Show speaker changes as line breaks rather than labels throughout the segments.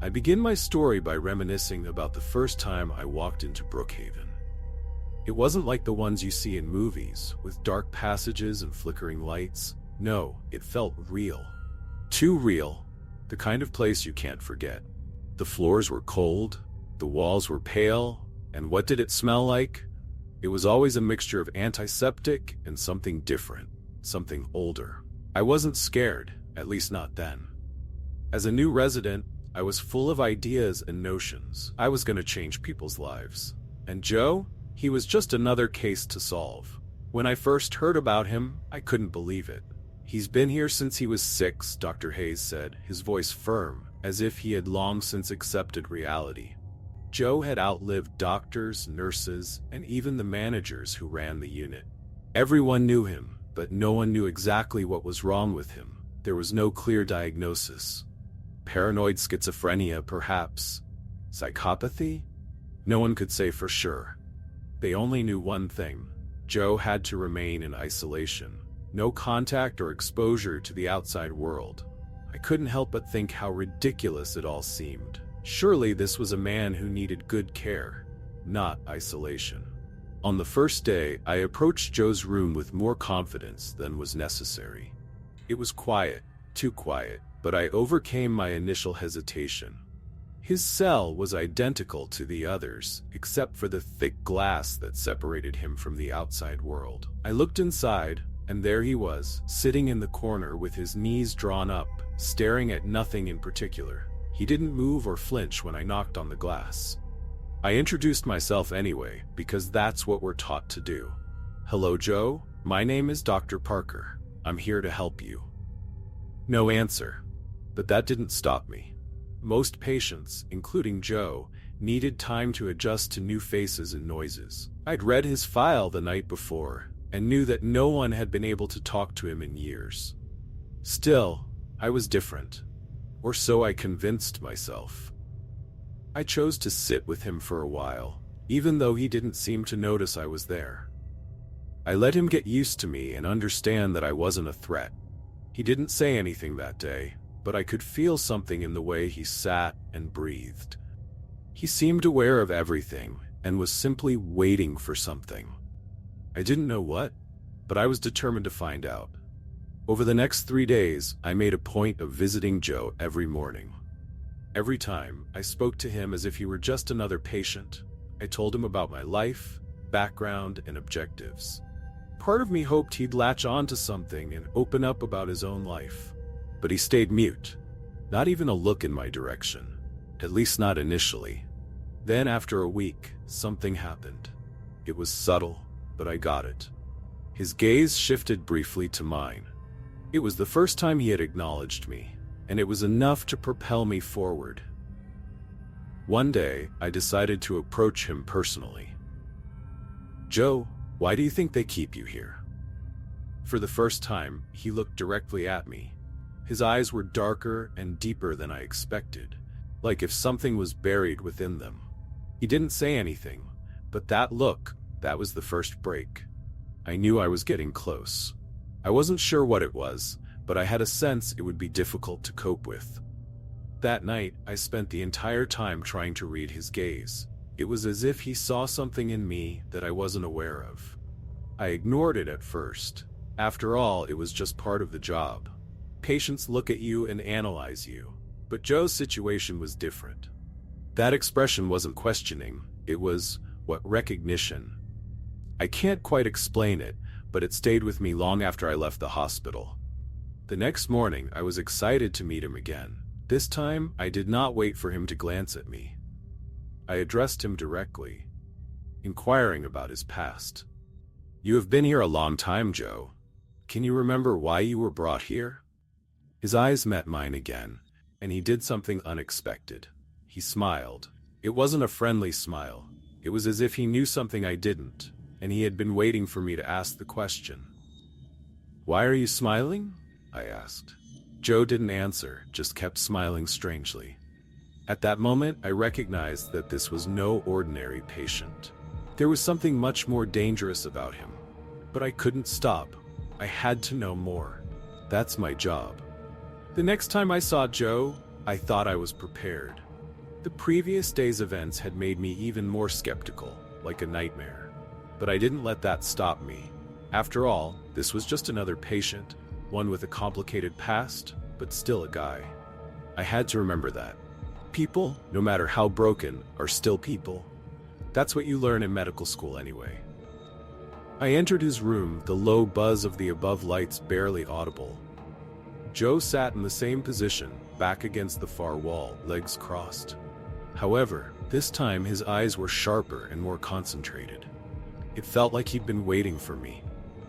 I begin my story by reminiscing about the first time I walked into Brookhaven. It wasn't like the ones you see in movies, with dark passages and flickering lights. No, it felt real. Too real. The kind of place you can't forget. The floors were cold, the walls were pale, and what did it smell like? It was always a mixture of antiseptic and something different, something older. I wasn't scared, at least not then. As a new resident, I was full of ideas and notions. I was going to change people's lives. And Joe? He was just another case to solve. When I first heard about him, I couldn't believe it. He's been here since he was 6, Dr. Hayes said, his voice firm, as if he had long since accepted reality. Joe had outlived doctors, nurses, and even the managers who ran the unit. Everyone knew him, but no one knew exactly what was wrong with him. There was no clear diagnosis. Paranoid schizophrenia, perhaps. Psychopathy? No one could say for sure. They only knew one thing. Joe had to remain in isolation. No contact or exposure to the outside world. I couldn't help but think how ridiculous it all seemed. Surely this was a man who needed good care, not isolation. On the first day, I approached Joe's room with more confidence than was necessary. It was quiet, too quiet, but I overcame my initial hesitation. His cell was identical to the others, except for the thick glass that separated him from the outside world. I looked inside, and there he was, sitting in the corner with his knees drawn up, staring at nothing in particular. He didn't move or flinch when I knocked on the glass. I introduced myself anyway, because that's what we're taught to do. "Hello, Joe. My name is Dr. Parker. I'm here to help you." No answer. But that didn't stop me. Most patients, including Joe, needed time to adjust to new faces and noises. I'd read his file the night before, and knew that no one had been able to talk to him in years. Still, I was different. Or so I convinced myself. I chose to sit with him for a while, even though he didn't seem to notice I was there. I let him get used to me and understand that I wasn't a threat. He didn't say anything that day, but I could feel something in the way he sat and breathed. He seemed aware of everything and was simply waiting for something. I didn't know what, but I was determined to find out. Over the next 3 days, I made a point of visiting Joe every morning. Every time, I spoke to him as if he were just another patient. I told him about my life, background, and objectives. Part of me hoped he'd latch on to something and open up about his own life. But he stayed mute, not even a look in my direction, at least not initially. Then after a week, something happened. It was subtle, but I got it. His gaze shifted briefly to mine. It was the first time he had acknowledged me, and it was enough to propel me forward. One day, I decided to approach him personally. "Joe, why do you think they keep you here?" For the first time, he looked directly at me. His eyes were darker and deeper than I expected, like if something was buried within them. He didn't say anything, but that look, that was the first break. I knew I was getting close. I wasn't sure what it was, but I had a sense it would be difficult to cope with. That night, I spent the entire time trying to read his gaze. It was as if he saw something in me that I wasn't aware of. I ignored it at first. After all, it was just part of the job. Patients look at you and analyze you. But Joe's situation was different. That expression wasn't questioning, it was, recognition. I can't quite explain it, but it stayed with me long after I left the hospital. The next morning, I was excited to meet him again. This time, I did not wait for him to glance at me. I addressed him directly, inquiring about his past. "You have been here a long time, Joe. Can you remember why you were brought here?" His eyes met mine again, and he did something unexpected. He smiled. It wasn't a friendly smile. It was as if he knew something I didn't, and he had been waiting for me to ask the question. "Why are you smiling?" I asked. Joe didn't answer, just kept smiling strangely. At that moment, I recognized that this was no ordinary patient. There was something much more dangerous about him. But I couldn't stop. I had to know more. That's my job. The next time I saw Joe, I thought I was prepared. The previous day's events had made me even more skeptical, like a nightmare. But I didn't let that stop me. After all, this was just another patient, one with a complicated past, but still a guy. I had to remember that. People, no matter how broken, are still people. That's what you learn in medical school anyway. I entered his room, the low buzz of the above lights barely audible. Joe sat in the same position, back against the far wall, legs crossed. However, this time his eyes were sharper and more concentrated. It felt like he'd been waiting for me.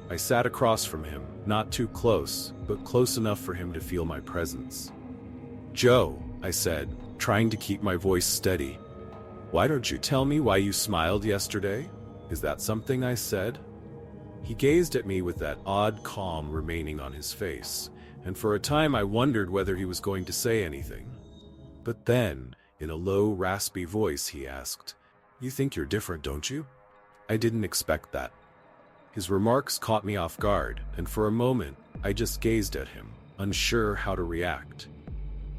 I sat across from him, not too close, but close enough for him to feel my presence. "Joe," I said, trying to keep my voice steady. "Why don't you tell me why you smiled yesterday? Is that something I said?" He gazed at me with that odd calm remaining on his face, and for a time I wondered whether he was going to say anything. But then, in a low, raspy voice, he asked, "You think you're different, don't you?" I didn't expect that. His remarks caught me off guard, and for a moment, I just gazed at him, unsure how to react.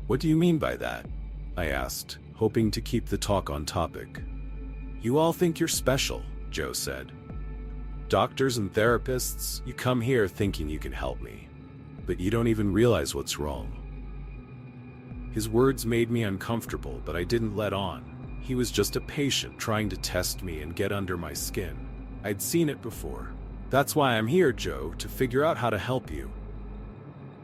"What do you mean by that?" I asked, hoping to keep the talk on topic. "You all think you're special," Joe said. "Doctors and therapists, you come here thinking you can help me, but you don't even realize what's wrong." His words made me uncomfortable, but I didn't let on. He was just a patient trying to test me and get under my skin. I'd seen it before. "That's why I'm here, Joe, to figure out how to help you."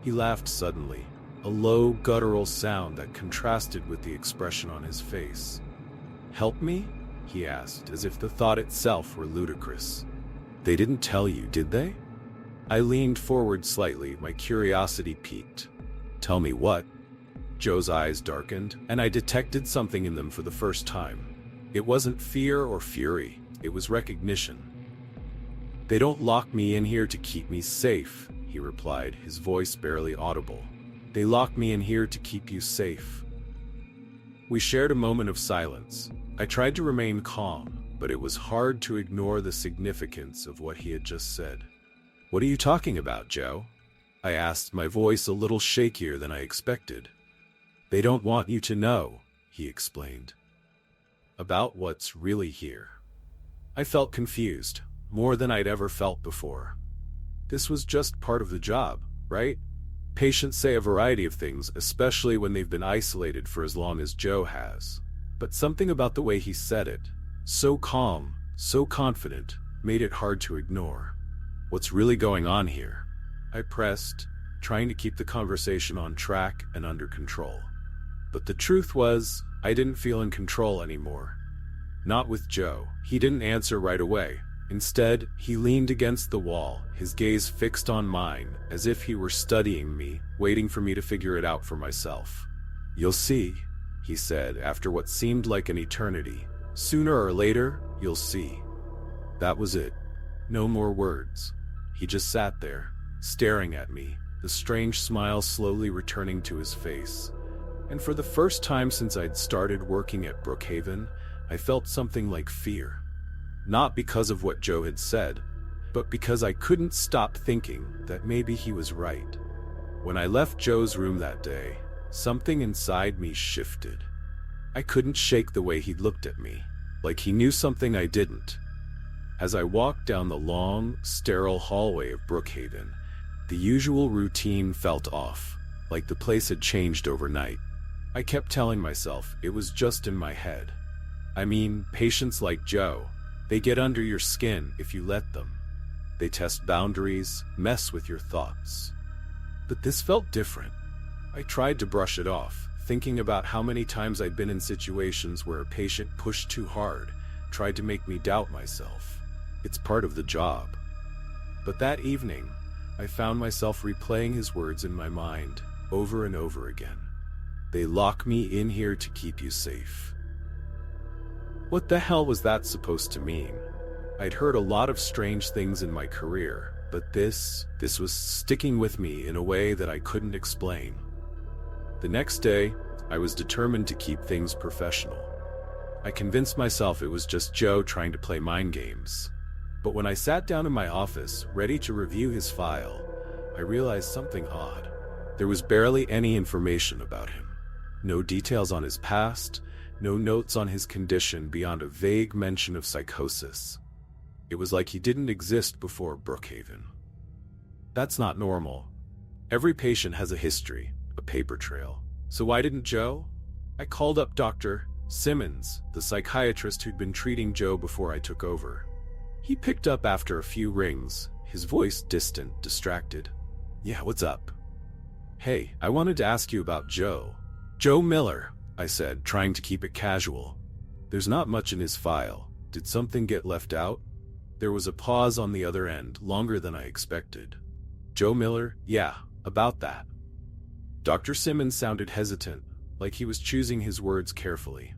He laughed suddenly, a low, guttural sound that contrasted with the expression on his face. "Help me?" he asked, as if the thought itself were ludicrous. "They didn't tell you, did they?" I leaned forward slightly, my curiosity piqued. "Tell me what?" Joe's eyes darkened, and I detected something in them for the first time. It wasn't fear or fury, it was recognition. "They don't lock me in here to keep me safe," he replied, his voice barely audible. "They lock me in here to keep you safe." We shared a moment of silence. I tried to remain calm, but it was hard to ignore the significance of what he had just said. "What are you talking about, Joe?" I asked, my voice a little shakier than I expected. "They don't want you to know," he explained. "About what's really here." I felt confused, more than I'd ever felt before. This was just part of the job, right? Patients say a variety of things, especially when they've been isolated for as long as Joe has. But something about the way he said it, so calm, so confident, made it hard to ignore. "What's really going on here?" I pressed, trying to keep the conversation on track and under control. But the truth was, I didn't feel in control anymore. Not with Joe. He didn't answer right away. Instead, he leaned against the wall, his gaze fixed on mine, as if he were studying me, waiting for me to figure it out for myself. "You'll see," he said after what seemed like an eternity. "Sooner or later, you'll see." That was it. No more words. He just sat there, staring at me, the strange smile slowly returning to his face. And for the first time since I'd started working at Brookhaven, I felt something like fear. Not because of what Joe had said, but because I couldn't stop thinking that maybe he was right. When I left Joe's room that day, something inside me shifted. I couldn't shake the way he looked at me, like he knew something I didn't. As I walked down the long, sterile hallway of Brookhaven, the usual routine felt off, like the place had changed overnight. I kept telling myself it was just in my head. I mean, patients like Joe, they get under your skin if you let them. They test boundaries, mess with your thoughts. But this felt different. I tried to brush it off, thinking about how many times I'd been in situations where a patient pushed too hard, tried to make me doubt myself. It's part of the job. But that evening, I found myself replaying his words in my mind, over and over again. "They lock me in here to keep you safe." What the hell was that supposed to mean? I'd heard a lot of strange things in my career, but this was sticking with me in a way that I couldn't explain. The next day, I was determined to keep things professional. I convinced myself it was just Joe trying to play mind games. But when I sat down in my office, ready to review his file, I realized something odd. There was barely any information about him. No details on his past, No notes on his condition beyond a vague mention of psychosis. It was like he didn't exist before Brookhaven. That's not normal. Every patient has a history, a paper trail. So why didn't Joe? I called up Dr. Simmons, the psychiatrist who'd been treating Joe before I took over. He picked up after a few rings, his voice distant, distracted. Yeah, what's up? Hey, I wanted to ask you about Joe. Joe Miller, I said, trying to keep it casual. There's not much in his file. Did something get left out? There was a pause on the other end, longer than I expected. Joe Miller? Yeah, about that. Dr. Simmons sounded hesitant, like he was choosing his words carefully.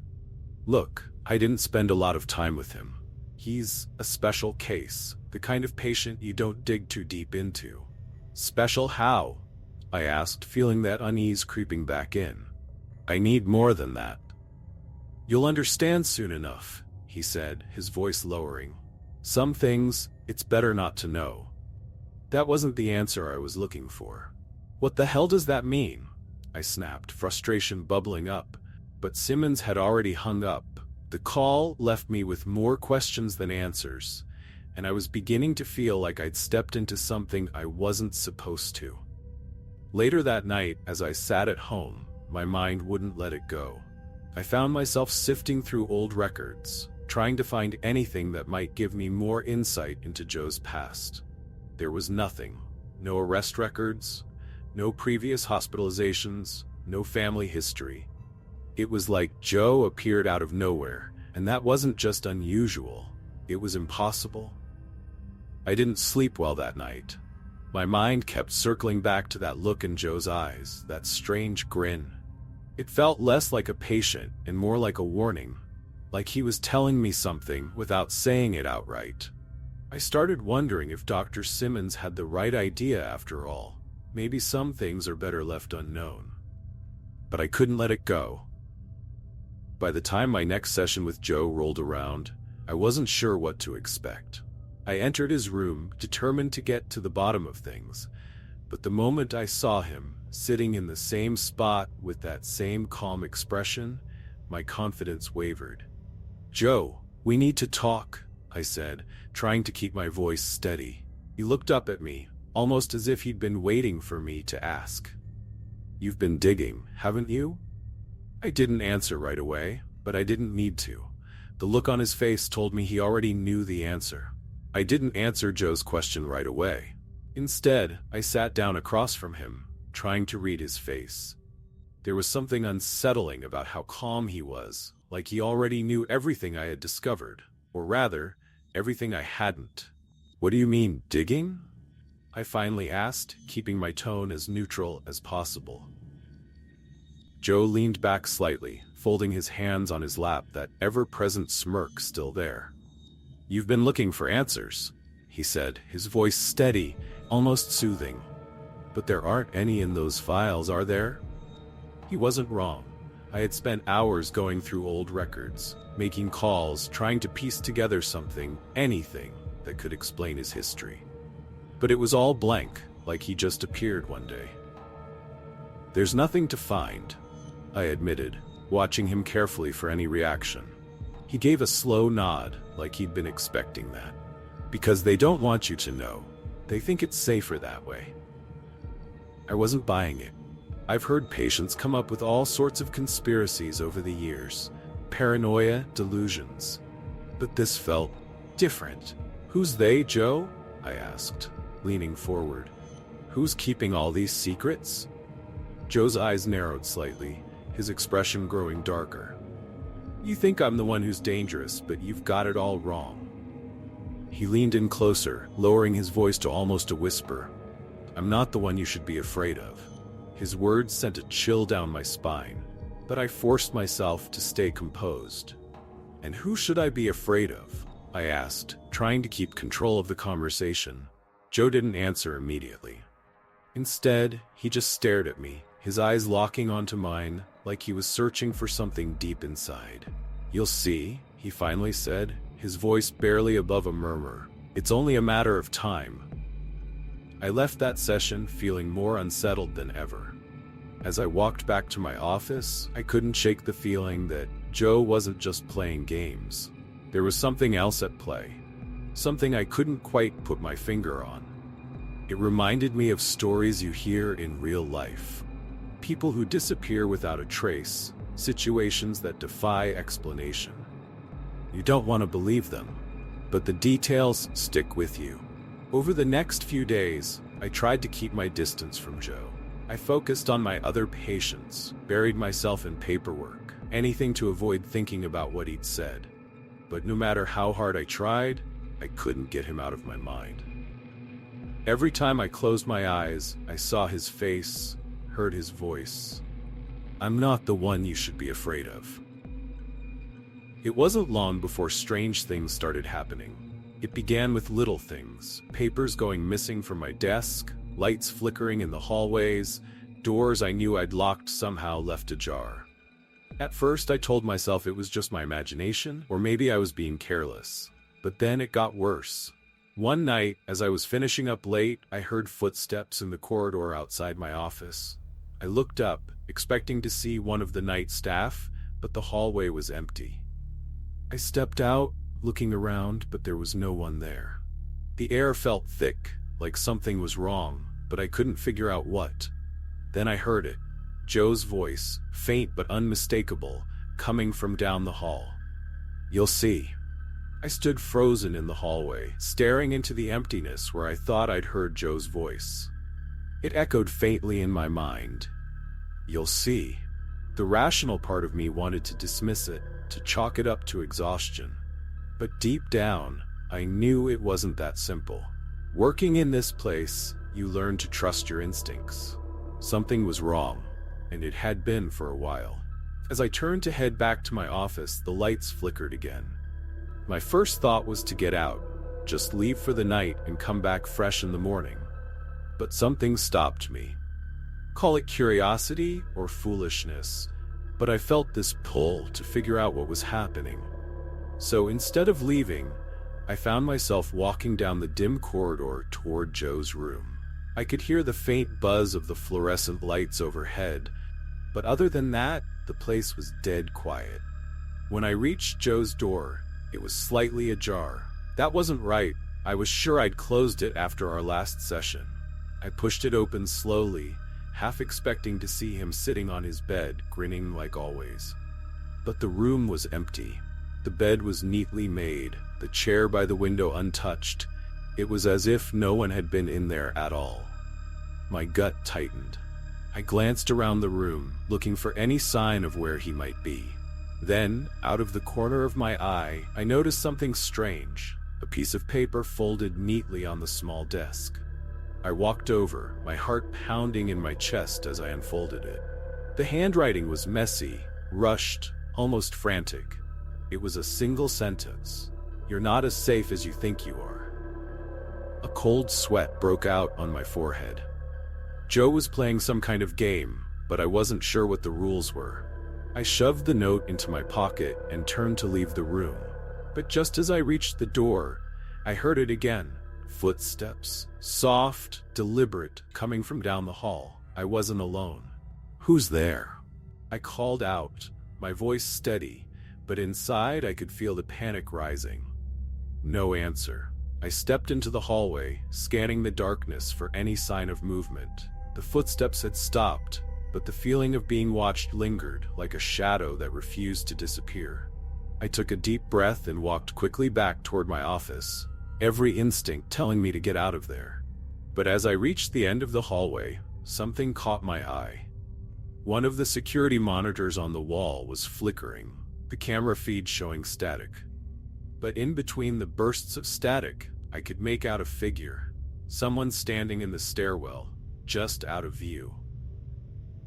Look, I didn't spend a lot of time with him. He's a special case, the kind of patient you don't dig too deep into. Special how? I asked, feeling that unease creeping back in. I need more than that. You'll understand soon enough, he said, his voice lowering. Some things, it's better not to know. That wasn't the answer I was looking for. What the hell does that mean? I snapped, frustration bubbling up, but Simmons had already hung up. The call left me with more questions than answers, and I was beginning to feel like I'd stepped into something I wasn't supposed to. Later that night, as I sat at home, my mind wouldn't let it go. I found myself sifting through old records, trying to find anything that might give me more insight into Joe's past. There was nothing. No arrest records, no previous hospitalizations, no family history. It was like Joe appeared out of nowhere, and that wasn't just unusual, it was impossible. I didn't sleep well that night. My mind kept circling back to that look in Joe's eyes, that strange grin. It felt less like a patient and more like a warning, like he was telling me something without saying it outright. I started wondering if Dr. Simmons had the right idea after all. Maybe some things are better left unknown. But I couldn't let it go. By the time my next session with Joe rolled around, I wasn't sure what to expect. I entered his room, determined to get to the bottom of things, but the moment I saw him, sitting in the same spot with that same calm expression, my confidence wavered. "Joe, we need to talk," I said, trying to keep my voice steady. He looked up at me, almost as if he'd been waiting for me to ask. "You've been digging, haven't you?" I didn't answer right away, but I didn't need to. The look on his face told me he already knew the answer. I didn't answer Joe's question right away. Instead, I sat down across from him, trying to read his face. There was something unsettling about how calm he was, like he already knew everything I had discovered, or rather, everything I hadn't. "What do you mean, digging?" I finally asked, keeping my tone as neutral as possible. Joe leaned back slightly, folding his hands on his lap, that ever-present smirk still there. "You've been looking for answers," he said, his voice steady, almost soothing. "But there aren't any in those files, are there?" He wasn't wrong. I had spent hours going through old records, making calls, trying to piece together something, anything, that could explain his history. But it was all blank, like he just appeared one day. "There's nothing to find," I admitted, watching him carefully for any reaction. He gave a slow nod, like he'd been expecting that. "Because they don't want you to know. They think it's safer that way." I wasn't buying it. I've heard patients come up with all sorts of conspiracies over the years. Paranoia, delusions. But this felt different. "Who's they, Joe?" I asked, leaning forward. "Who's keeping all these secrets?" Joe's eyes narrowed slightly, his expression growing darker. "You think I'm the one who's dangerous, but you've got it all wrong." He leaned in closer, lowering his voice to almost a whisper. "I'm not the one you should be afraid of." His words sent a chill down my spine, but I forced myself to stay composed. "And who should I be afraid of?" I asked, trying to keep control of the conversation. Joe didn't answer immediately. Instead, he just stared at me, his eyes locking onto mine, like he was searching for something deep inside. "You'll see," he finally said, his voice barely above a murmur. "It's only a matter of time." I left that session feeling more unsettled than ever. As I walked back to my office, I couldn't shake the feeling that Joe wasn't just playing games. There was something else at play. Something I couldn't quite put my finger on. It reminded me of stories you hear in real life. People who disappear without a trace, situations that defy explanation. You don't want to believe them, but the details stick with you. Over the next few days, I tried to keep my distance from Joe. I focused on my other patients, buried myself in paperwork, anything to avoid thinking about what he'd said. But no matter how hard I tried, I couldn't get him out of my mind. Every time I closed my eyes, I saw his face, heard his voice. I'm not the one you should be afraid of. It wasn't long before strange things started happening. It began with little things, papers going missing from my desk, lights flickering in the hallways, doors I knew I'd locked somehow left ajar. At first I told myself it was just my imagination, or maybe I was being careless. But then it got worse. One night, as I was finishing up late, I heard footsteps in the corridor outside my office. I looked up, expecting to see one of the night staff, but the hallway was empty. I stepped out, looking around, but there was no one there. The air felt thick, like something was wrong, but I couldn't figure out what. Then I heard it. Joe's voice, faint but unmistakable, coming from down the hall. You'll see. I stood frozen in the hallway, staring into the emptiness where I thought I'd heard Joe's voice. It echoed faintly in my mind. You'll see. The rational part of me wanted to dismiss it, to chalk it up to exhaustion. But deep down, I knew it wasn't that simple. Working in this place, you learn to trust your instincts. Something was wrong, and it had been for a while. As I turned to head back to my office, the lights flickered again. My first thought was to get out, just leave for the night and come back fresh in the morning. But something stopped me. Call it curiosity or foolishness, but I felt this pull to figure out what was happening. So instead of leaving, I found myself walking down the dim corridor toward Joe's room. I could hear the faint buzz of the fluorescent lights overhead, but other than that, the place was dead quiet. When I reached Joe's door, it was slightly ajar. That wasn't right. I was sure I'd closed it after our last session. I pushed it open slowly, half expecting to see him sitting on his bed, grinning like always. But the room was empty. The bed was neatly made, the chair by the window untouched. It was as if no one had been in there at all. My gut tightened. I glanced around the room, looking for any sign of where he might be. Then, out of the corner of my eye, I noticed something strange, a piece of paper folded neatly on the small desk. I walked over, my heart pounding in my chest as I unfolded it. The handwriting was messy, rushed, almost frantic. It was a single sentence. You're not as safe as you think you are. A cold sweat broke out on my forehead. Joe was playing some kind of game, but I wasn't sure what the rules were. I shoved the note into my pocket and turned to leave the room. But just as I reached the door, I heard it again. Footsteps, soft, deliberate, coming from down the hall. I wasn't alone. Who's there? I called out, my voice steady, but inside I could feel the panic rising. No answer. I stepped into the hallway, scanning the darkness for any sign of movement. The footsteps had stopped, but the feeling of being watched lingered, like a shadow that refused to disappear. I took a deep breath and walked quickly back toward my office, every instinct telling me to get out of there. But as I reached the end of the hallway, something caught my eye. One of the security monitors on the wall was flickering, the camera feed showing static. But in between the bursts of static, I could make out a figure, someone standing in the stairwell, just out of view.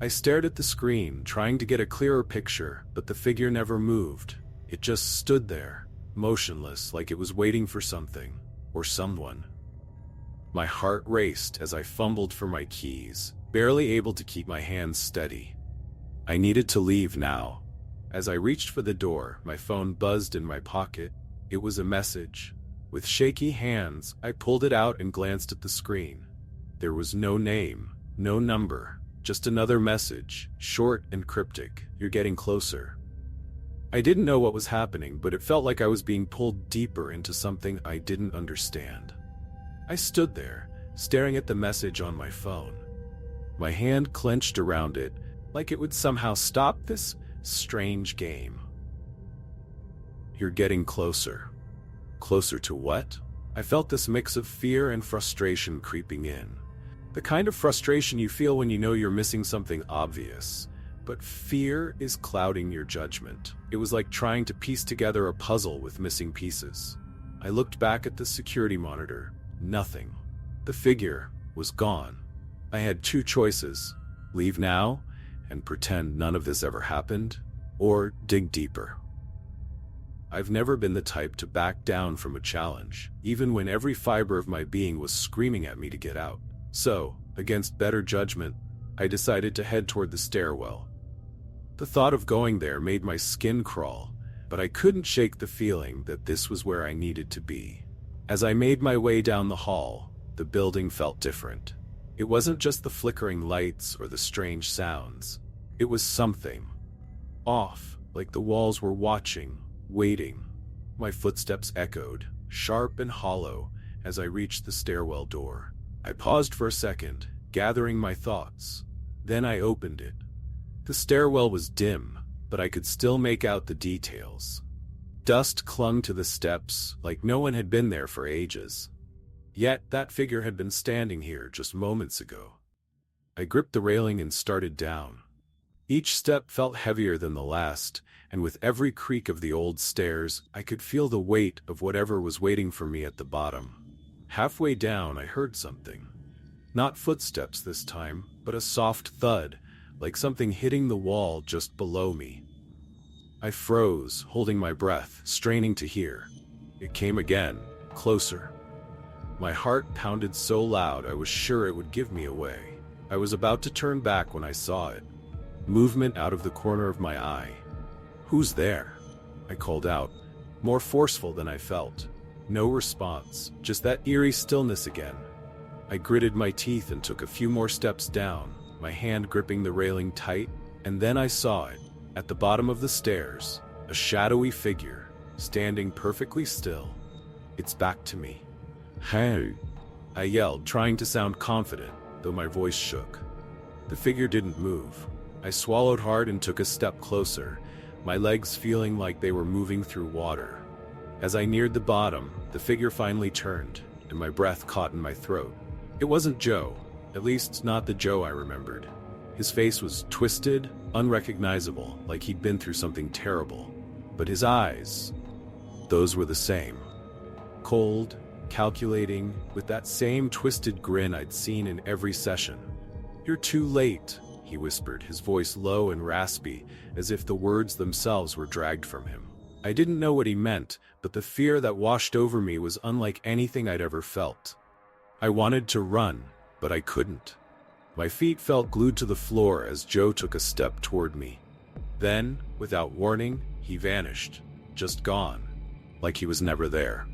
I stared at the screen, trying to get a clearer picture, but the figure never moved. It just stood there, motionless, like it was waiting for something, or someone. My heart raced as I fumbled for my keys, barely able to keep my hands steady. I needed to leave now. As I reached for the door, my phone buzzed in my pocket. It was a message. With shaky hands, I pulled it out and glanced at the screen. There was no name, no number. Just another message, short and cryptic. You're getting closer. I didn't know what was happening, but it felt like I was being pulled deeper into something I didn't understand. I stood there, staring at the message on my phone. My hand clenched around it, like it would somehow stop this strange game. You're getting closer. Closer to what? I felt this mix of fear and frustration creeping in. The kind of frustration you feel when you know you're missing something obvious, but fear is clouding your judgment. It was like trying to piece together a puzzle with missing pieces. I looked back at the security monitor. Nothing. The figure was gone. I had two choices: leave now and pretend none of this ever happened, or dig deeper. I've never been the type to back down from a challenge, even when every fiber of my being was screaming at me to get out. So, against better judgment, I decided to head toward the stairwell. The thought of going there made my skin crawl, but I couldn't shake the feeling that this was where I needed to be. As I made my way down the hall, the building felt different. It wasn't just the flickering lights or the strange sounds. It was something off, like the walls were watching, waiting. My footsteps echoed, sharp and hollow, as I reached the stairwell door. I paused for a second, gathering my thoughts. Then I opened it. The stairwell was dim, but I could still make out the details. Dust clung to the steps, like no one had been there for ages. Yet that figure had been standing here just moments ago. I gripped the railing and started down. Each step felt heavier than the last, and with every creak of the old stairs, I could feel the weight of whatever was waiting for me at the bottom. Halfway down, I heard something. Not footsteps this time, but a soft thud, like something hitting the wall just below me. I froze, holding my breath, straining to hear. It came again, closer. My heart pounded so loud I was sure it would give me away. I was about to turn back when I saw it. Movement out of the corner of my eye. "Who's there?" I called out, more forceful than I felt. No response, just that eerie stillness again. I gritted my teeth and took a few more steps down, my hand gripping the railing tight, and then I saw it, at the bottom of the stairs, a shadowy figure, standing perfectly still. Its back to me. "Hey!" I yelled, trying to sound confident, though my voice shook. The figure didn't move. I swallowed hard and took a step closer, my legs feeling like they were moving through water. As I neared the bottom, the figure finally turned, and my breath caught in my throat. It wasn't Joe, at least not the Joe I remembered. His face was twisted, unrecognizable, like he'd been through something terrible. But his eyes, those were the same. Cold, calculating, with that same twisted grin I'd seen in every session. "You're too late," he whispered, his voice low and raspy, as if the words themselves were dragged from him. I didn't know what he meant, but the fear that washed over me was unlike anything I'd ever felt. I wanted to run, but I couldn't. My feet felt glued to the floor as Joe took a step toward me. Then, without warning, he vanished, just gone, like he was never there.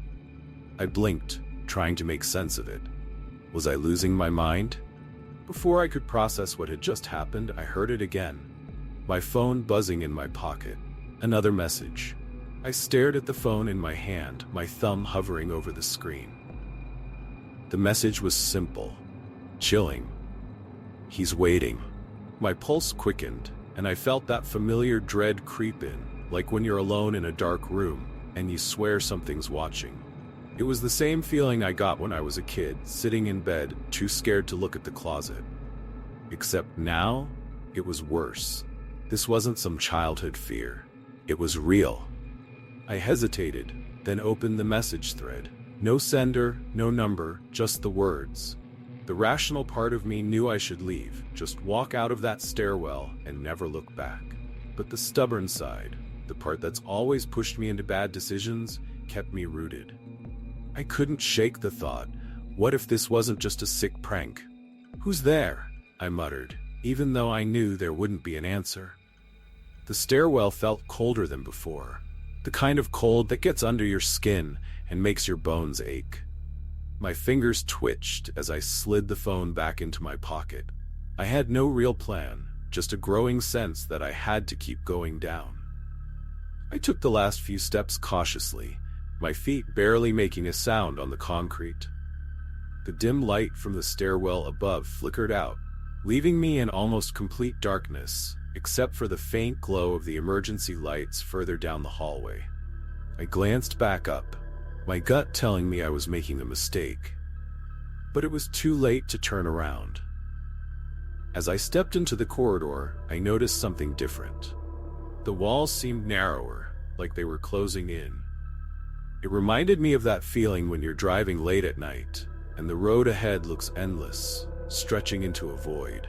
I blinked, trying to make sense of it. Was I losing my mind? Before I could process what had just happened, I heard it again. My phone buzzing in my pocket. Another message. I stared at the phone in my hand, my thumb hovering over the screen. The message was simple, chilling. "He's waiting." My pulse quickened, and I felt that familiar dread creep in, like when you're alone in a dark room, and you swear something's watching. It was the same feeling I got when I was a kid, sitting in bed, too scared to look at the closet. Except now, it was worse. This wasn't some childhood fear. It was real. I hesitated, then opened the message thread. No sender, no number, just the words. The rational part of me knew I should leave, just walk out of that stairwell and never look back. But the stubborn side, the part that's always pushed me into bad decisions, kept me rooted. I couldn't shake the thought, what if this wasn't just a sick prank? "Who's there?" I muttered, even though I knew there wouldn't be an answer. The stairwell felt colder than before. The kind of cold that gets under your skin and makes your bones ache. My fingers twitched as I slid the phone back into my pocket. I had no real plan, just a growing sense that I had to keep going down. I took the last few steps cautiously, my feet barely making a sound on the concrete. The dim light from the stairwell above flickered out, leaving me in almost complete darkness, except for the faint glow of the emergency lights further down the hallway. I glanced back up, my gut telling me I was making a mistake. But it was too late to turn around. As I stepped into the corridor, I noticed something different. The walls seemed narrower, like they were closing in. It reminded me of that feeling when you're driving late at night, and the road ahead looks endless, stretching into a void.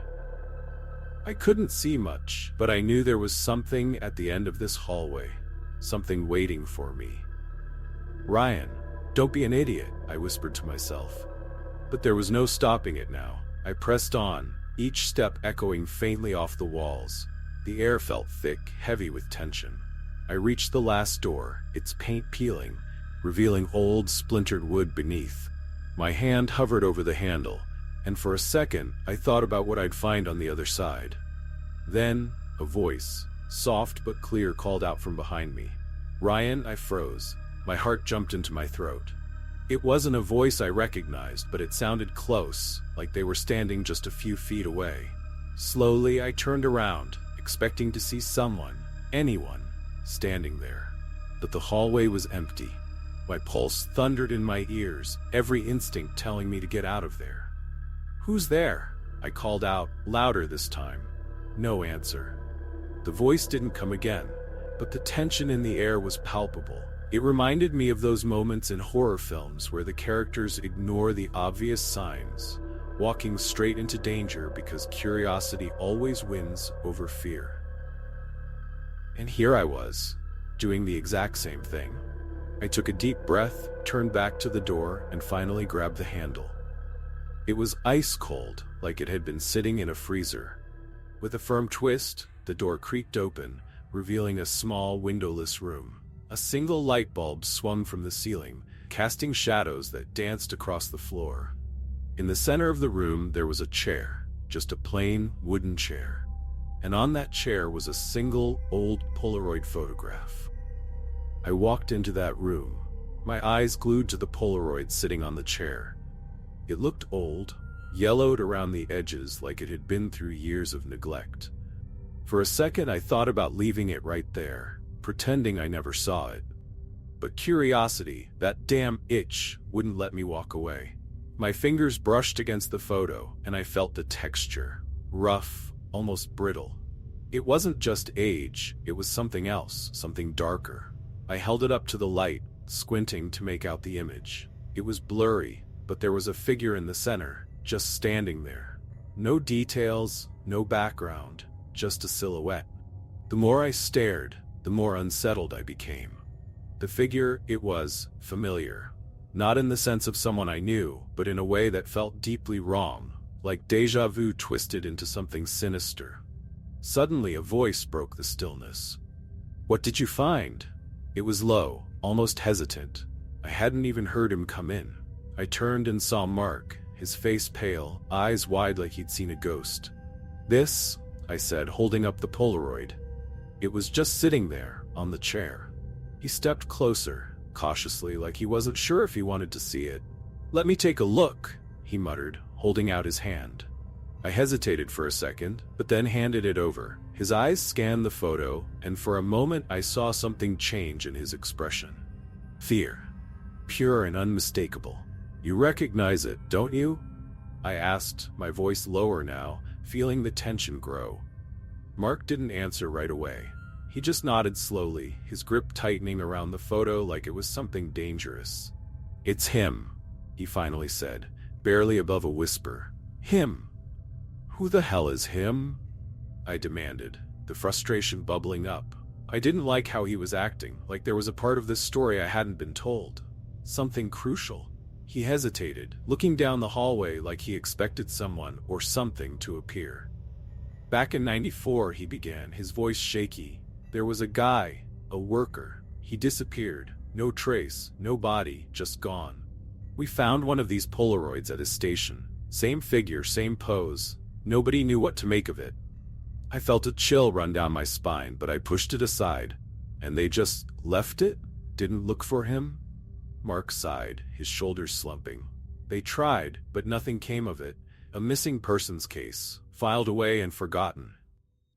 I couldn't see much, but I knew there was something at the end of this hallway, something waiting for me. "Ryan, don't be an idiot," I whispered to myself. But there was no stopping it now. I pressed on, each step echoing faintly off the walls. The air felt thick, heavy with tension. I reached the last door, its paint peeling, revealing old, splintered wood beneath. My hand hovered over the handle, and for a second I thought about what I'd find on the other side. Then, a voice, soft but clear, called out from behind me. "Ryan," I froze. My heart jumped into my throat. It wasn't a voice I recognized, but it sounded close, like they were standing just a few feet away. Slowly, I turned around, expecting to see someone, anyone, standing there. But the hallway was empty. My pulse thundered in my ears, every instinct telling me to get out of there. "Who's there?" I called out, louder this time. No answer. The voice didn't come again, but the tension in the air was palpable. It reminded me of those moments in horror films where the characters ignore the obvious signs, walking straight into danger because curiosity always wins over fear. And here I was, doing the exact same thing. I took a deep breath, turned back to the door, and finally grabbed the handle. It was ice cold, like it had been sitting in a freezer. With a firm twist, the door creaked open, revealing a small, windowless room. A single light bulb swung from the ceiling, casting shadows that danced across the floor. In the center of the room, there was a chair, just a plain, wooden chair. And on that chair was a single, old Polaroid photograph. I walked into that room, my eyes glued to the Polaroid sitting on the chair. It looked old, yellowed around the edges like it had been through years of neglect. For a second, I thought about leaving it right there, pretending I never saw it. But curiosity, that damn itch, wouldn't let me walk away. My fingers brushed against the photo, and I felt the texture, rough, almost brittle. It wasn't just age, it was something else, something darker. I held it up to the light, squinting to make out the image. It was blurry, but there was a figure in the center, just standing there. No details, no background, just a silhouette. The more I stared, the more unsettled I became. The figure, it was familiar. Not in the sense of someone I knew, but in a way that felt deeply wrong, like déjà vu twisted into something sinister. Suddenly, a voice broke the stillness. "What did you find?" It was low, almost hesitant. I hadn't even heard him come in. I turned and saw Mark, his face pale, eyes wide like he'd seen a ghost. "This," I said, holding up the Polaroid. It was just sitting there, on the chair. He stepped closer, cautiously, like he wasn't sure if he wanted to see it. "Let me take a look," he muttered, holding out his hand. I hesitated for a second, but then handed it over. His eyes scanned the photo, and for a moment I saw something change in his expression. Fear. Pure and unmistakable. "You recognize it, don't you?" I asked, my voice lower now, feeling the tension grow. Mark didn't answer right away. He just nodded slowly, his grip tightening around the photo like it was something dangerous. "It's him," he finally said, barely above a whisper. "Him." "Who the hell is him?" I demanded, the frustration bubbling up. I didn't like how he was acting, like there was a part of this story I hadn't been told. Something crucial. He hesitated, looking down the hallway like he expected someone or something to appear. "Back in '94, he began, his voice shaky. "There was a guy, a worker. He disappeared. No trace, no body, just gone. We found one of these Polaroids at his station. Same figure, same pose. Nobody knew what to make of it." I felt a chill run down my spine, but I pushed it aside. And they just left it? Didn't look for him? Mark sighed, his shoulders slumping. They tried, but nothing came of it. A missing persons case, filed away and forgotten.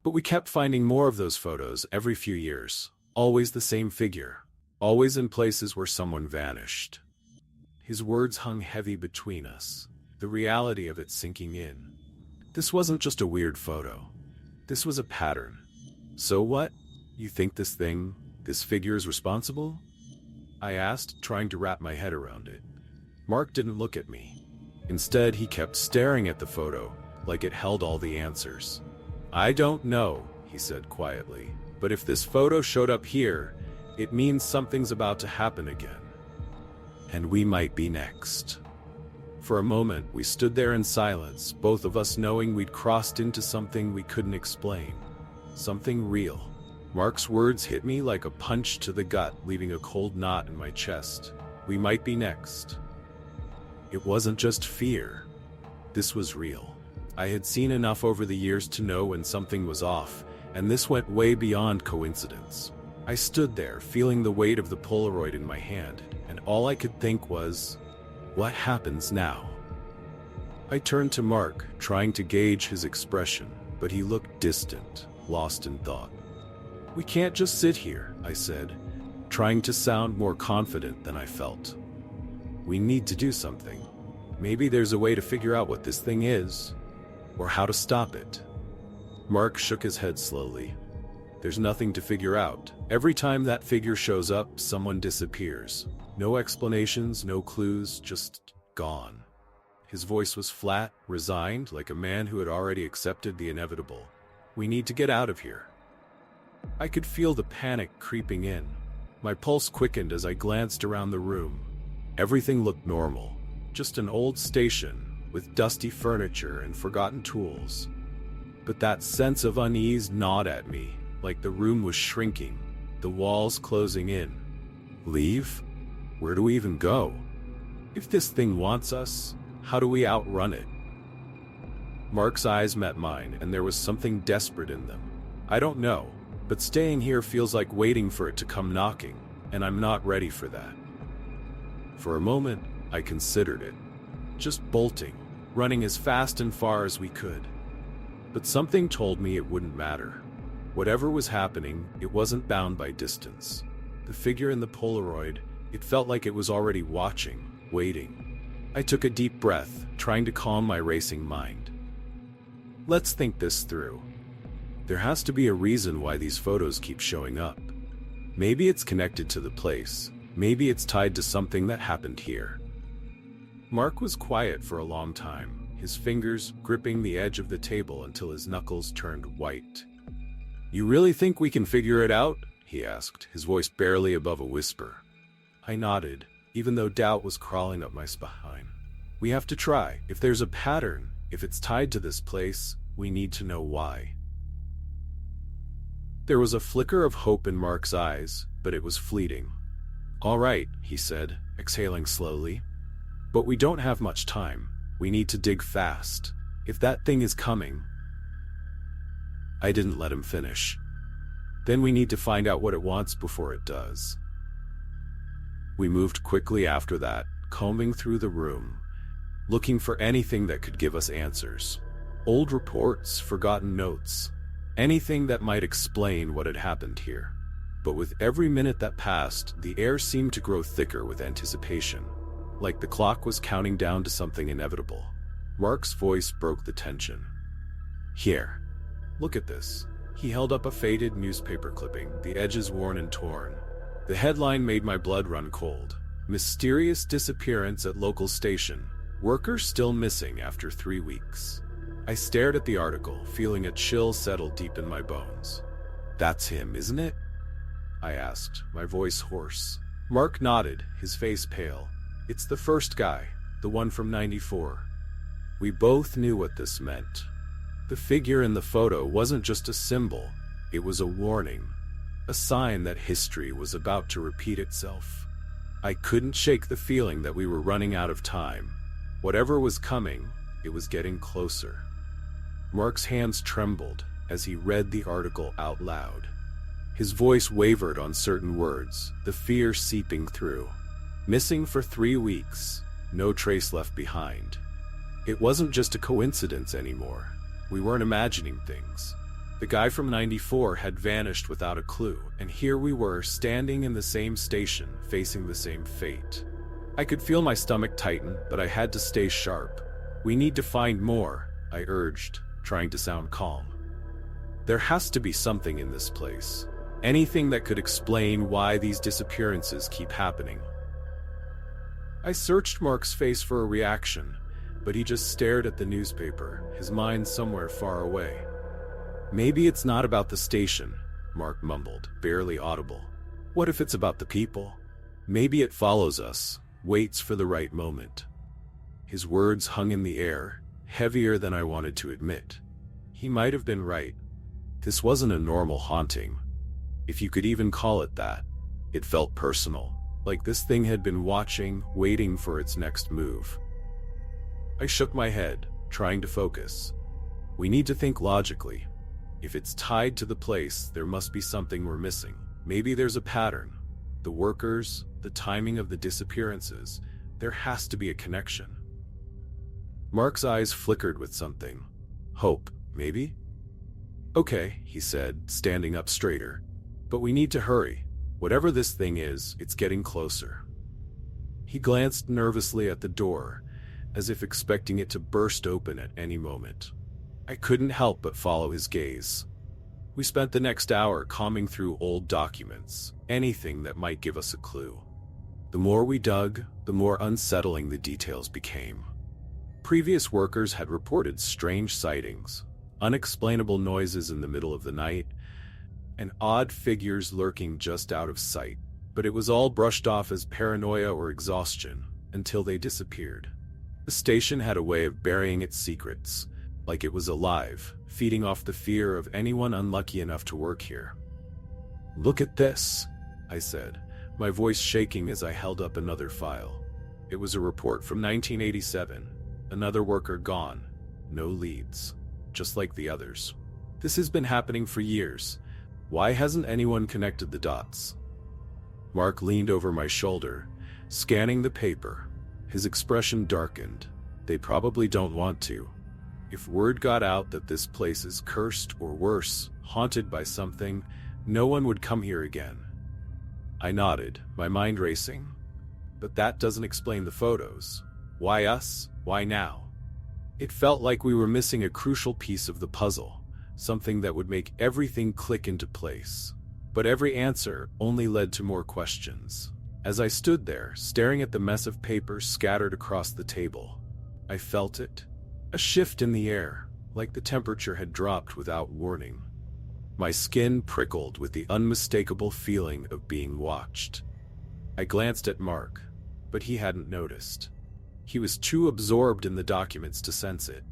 But we kept finding more of those photos every few years. Always the same figure. Always in places where someone vanished. His words hung heavy between us, the reality of it sinking in. This wasn't just a weird photo. This was a pattern. So what? You think this figure is responsible? I asked, trying to wrap my head around it. Mark didn't look at me. Instead, he kept staring at the photo, like it held all the answers. I don't know, he said quietly, but if this photo showed up here, it means something's about to happen again. And we might be next. For a moment, we stood there in silence, both of us knowing we'd crossed into something we couldn't explain. Something real. Mark's words hit me like a punch to the gut, leaving a cold knot in my chest. We might be next. It wasn't just fear. This was real. I had seen enough over the years to know when something was off, and this went way beyond coincidence. I stood there, feeling the weight of the Polaroid in my hand, and all I could think was, what happens now? I turned to Mark, trying to gauge his expression, but he looked distant, lost in thought. We can't just sit here, I said, trying to sound more confident than I felt. We need to do something. Maybe there's a way to figure out what this thing is, or how to stop it. Mark shook his head slowly. There's nothing to figure out. Every time that figure shows up, someone disappears. No explanations, no clues, just gone. His voice was flat, resigned, like a man who had already accepted the inevitable. We need to get out of here. I could feel the panic creeping in. My pulse quickened as I glanced around the room. Everything looked normal. Just an old station, with dusty furniture and forgotten tools. But that sense of unease gnawed at me, like the room was shrinking, the walls closing in. Leave? Where do we even go? If this thing wants us, how do we outrun it? Mark's eyes met mine, and there was something desperate in them. I don't know, but staying here feels like waiting for it to come knocking, and I'm not ready for that. For a moment, I considered it. Just bolting, running as fast and far as we could. But something told me it wouldn't matter. Whatever was happening, it wasn't bound by distance. The figure in the Polaroid, it felt like it was already watching, waiting. I took a deep breath, trying to calm my racing mind. Let's think this through. There has to be a reason why these photos keep showing up. Maybe it's connected to the place. Maybe it's tied to something that happened here. Mark was quiet for a long time, his fingers gripping the edge of the table until his knuckles turned white. You really think we can figure it out? He asked, his voice barely above a whisper. I nodded, even though doubt was crawling up my spine. We have to try. If there's a pattern, if it's tied to this place, we need to know why. There was a flicker of hope in Mark's eyes, but it was fleeting. All right, he said, exhaling slowly. But we don't have much time. We need to dig fast. If that thing is coming... I didn't let him finish. Then we need to find out what it wants before it does. We moved quickly after that, combing through the room, looking for anything that could give us answers. Old reports, forgotten notes, anything that might explain what had happened here. But with every minute that passed, the air seemed to grow thicker with anticipation, like the clock was counting down to something inevitable. Mark's voice broke the tension. Here, look at this. He held up a faded newspaper clipping, the edges worn and torn. The headline made my blood run cold. Mysterious disappearance at local station. Worker still missing after 3 weeks. I stared at the article, feeling a chill settle deep in my bones. That's him, isn't it? I asked, my voice hoarse. Mark nodded, his face pale. It's the first guy, the one from '94. We both knew what this meant. The figure in the photo wasn't just a symbol, it was a warning. A sign that history was about to repeat itself. I couldn't shake the feeling that we were running out of time. Whatever was coming, it was getting closer. Mark's hands trembled as he read the article out loud. His voice wavered on certain words, the fear seeping through. Missing for 3 weeks, no trace left behind. It wasn't just a coincidence anymore. We weren't imagining things. The guy from '94 had vanished without a clue, and here we were, standing in the same station, facing the same fate. I could feel my stomach tighten, but I had to stay sharp. "We need to find more," I urged, trying to sound calm. "There has to be something in this place. Anything that could explain why these disappearances keep happening." I searched Mark's face for a reaction, but he just stared at the newspaper, his mind somewhere far away. "Maybe it's not about the station," Mark mumbled, barely audible. "What if it's about the people? Maybe it follows us, waits for the right moment." His words hung in the air, heavier than I wanted to admit. He might have been right. This wasn't a normal haunting, if you could even call it that. It felt personal, like this thing had been watching, waiting for its next move. I shook my head, trying to focus. We need to think logically. If it's tied to the place, there must be something we're missing. Maybe there's a pattern. The workers, the timing of the disappearances. There has to be a connection. Mark's eyes flickered with something. Hope, maybe? "Okay," he said, standing up straighter. "But we need to hurry. Whatever this thing is, it's getting closer." He glanced nervously at the door, as if expecting it to burst open at any moment. I couldn't help but follow his gaze. We spent the next hour combing through old documents, anything that might give us a clue. The more we dug, the more unsettling the details became. Previous workers had reported strange sightings, unexplainable noises in the middle of the night, and odd figures lurking just out of sight, but it was all brushed off as paranoia or exhaustion until they disappeared. The station had a way of burying its secrets, like it was alive, feeding off the fear of anyone unlucky enough to work here. "Look at this," I said, my voice shaking as I held up another file. It was a report from 1987. Another worker gone. No leads. Just like the others. This has been happening for years. Why hasn't anyone connected the dots? Mark leaned over my shoulder, scanning the paper. His expression darkened. They probably don't want to. If word got out that this place is cursed or worse, haunted by something, no one would come here again. I nodded, my mind racing. But that doesn't explain the photos. Why us? Why now? It felt like we were missing a crucial piece of the puzzle, something that would make everything click into place. But every answer only led to more questions. As I stood there, staring at the mess of papers scattered across the table, I felt it. A shift in the air, like the temperature had dropped without warning. My skin prickled with the unmistakable feeling of being watched. I glanced at Mark, but he hadn't noticed. He was too absorbed in the documents to sense it.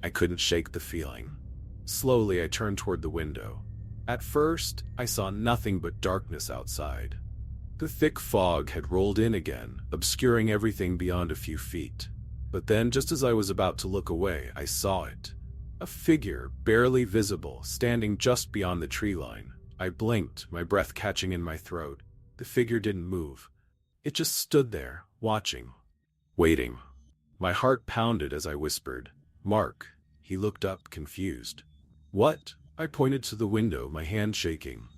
I couldn't shake the feeling. Slowly, I turned toward the window. At first, I saw nothing but darkness outside. The thick fog had rolled in again, obscuring everything beyond a few feet. But then, just as I was about to look away, I saw it. A figure, barely visible, standing just beyond the tree line. I blinked, my breath catching in my throat. The figure didn't move. It just stood there, watching. Waiting. My heart pounded as I whispered, "Mark." He looked up, confused. "What?" I pointed to the window, my hand shaking.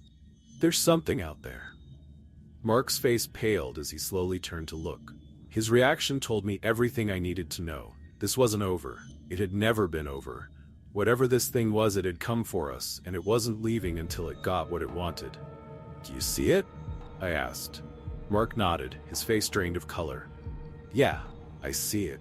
"There's something out there." Mark's face paled as he slowly turned to look. His reaction told me everything I needed to know. This wasn't over. It had never been over. Whatever this thing was, it had come for us, and it wasn't leaving until it got what it wanted. "Do you see it?" I asked. Mark nodded, his face drained of color. "Yeah, I see it."